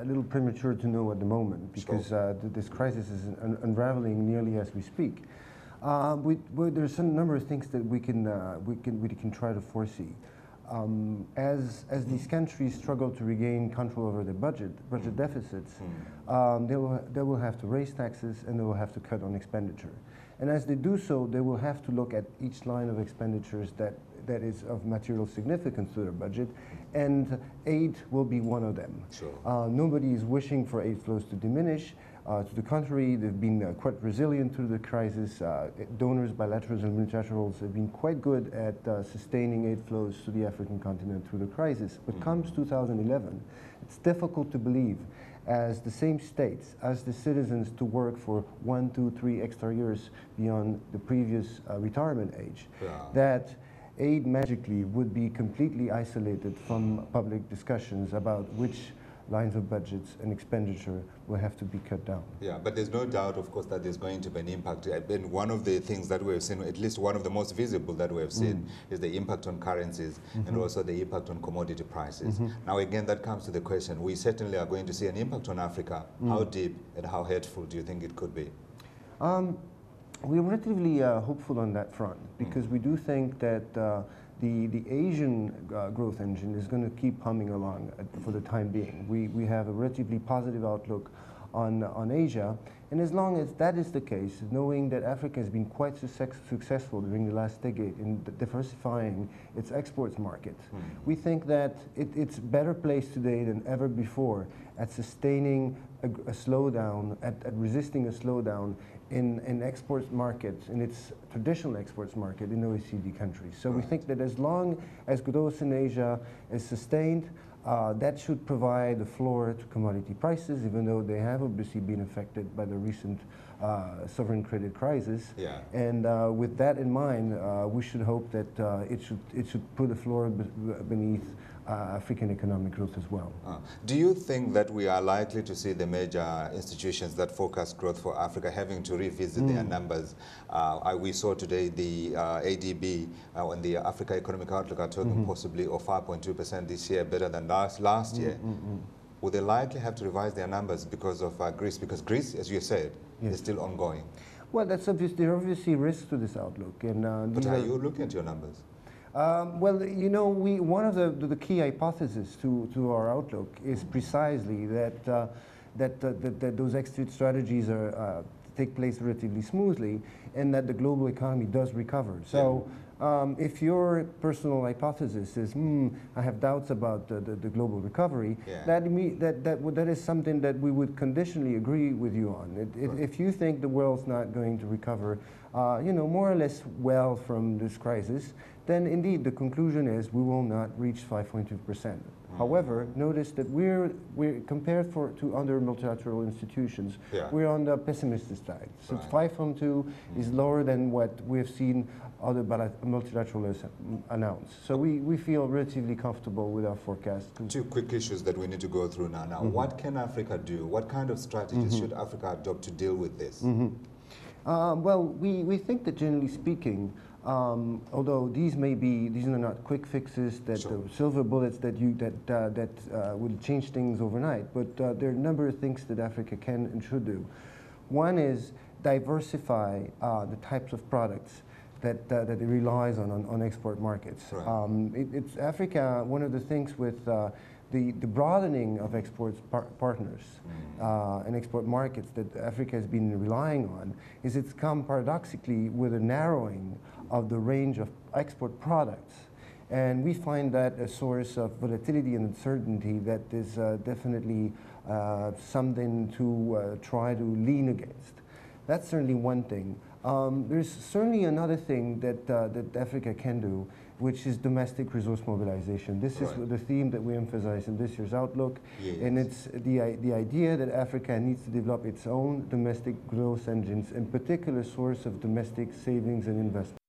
a little premature to know at the moment because this crisis is unraveling nearly as we speak. There's a number of things that we can try to foresee. As these countries struggle to regain control over their budget deficits, they will have to raise taxes and they will have to cut on expenditure. And as they do so, they will have to look at each line of expenditures that is of material significance to their budget, and aid will be one of them. Sure. Nobody is wishing for aid flows to diminish. To the contrary, they've been quite resilient through the crisis. Donors, bilaterals and multilaterals have been quite good at sustaining aid flows to the African continent through the crisis. But comes 2011, it's difficult to believe as the same states, as the citizens to work for 1, 2, 3 extra years beyond the previous retirement age, that aid magically would be completely isolated from public discussions about which lines of budgets and expenditure will have to be cut down. Yeah, but there's no doubt, of course, that there's going to be an impact. And one of the things that we've seen, at least one of the most visible that we've seen, is the impact on currencies and also the impact on commodity prices. Now, again, that comes to the question, we certainly are going to see an impact on Africa. How deep and how hurtful do you think it could be? We're relatively hopeful on that front because we do think that the Asian growth engine is going to keep humming along for the time being. We have a relatively positive outlook on Asia, and as long as that is the case, knowing that Africa has been quite successful during the last decade in diversifying its exports market, we think that it's better placed today than ever before at sustaining a slowdown, at resisting a slowdown in exports markets, in its traditional exports market in OECD countries. So we think that as long as growth in Asia is sustained, that should provide a floor to commodity prices, even though they have obviously been affected by the recent sovereign credit crisis. Yeah. And with that in mind, we should hope that it should put a floor beneath African economic growth as well. Do you think that we are likely to see the major institutions that forecast growth for Africa having to revisit their numbers? We saw today the ADB and the Africa Economic Outlook are talking possibly of 5.2% this year, better than last year. Would they likely have to revise their numbers because of Greece? Because Greece, as you said, is still ongoing. Well, that's there are obviously risks to this outlook. And, but are you looking at your numbers? Well, you know, one of the key hypotheses to our outlook is precisely that those exit strategies take place relatively smoothly, and that the global economy does recover. So, if your personal hypothesis is, I have doubts about the global recovery, that is something that we would conditionally agree with you on. If you think the world's not going to recover, you know, more or less well from this crisis, then indeed the conclusion is we will not reach 5.2%. However, notice that we're compared to other multilateral institutions, we're on the pessimistic side. So 5.2 is lower than what we have seen other multilateralists announce. So we feel relatively comfortable with our forecast. Two quick issues that we need to go through now. What can Africa do? What kind of strategies should Africa adopt to deal with this? Well, we think that generally speaking, although these are not quick fixes, that silver bullets that will change things overnight, but there are a number of things that Africa can and should do. One is diversify the types of products that it relies on export markets. It's Africa. One of the things with the broadening of exports partners and export markets that Africa has been relying on is it's come paradoxically with a narrowing of the range of export products. And we find that a source of volatility and uncertainty that is definitely something to try to lean against. That's certainly one thing. There's certainly another thing that Africa can do, which is domestic resource mobilization. This is the theme that we emphasize in this year's outlook, and it's the idea that Africa needs to develop its own domestic growth engines, in particular source of domestic savings and investment.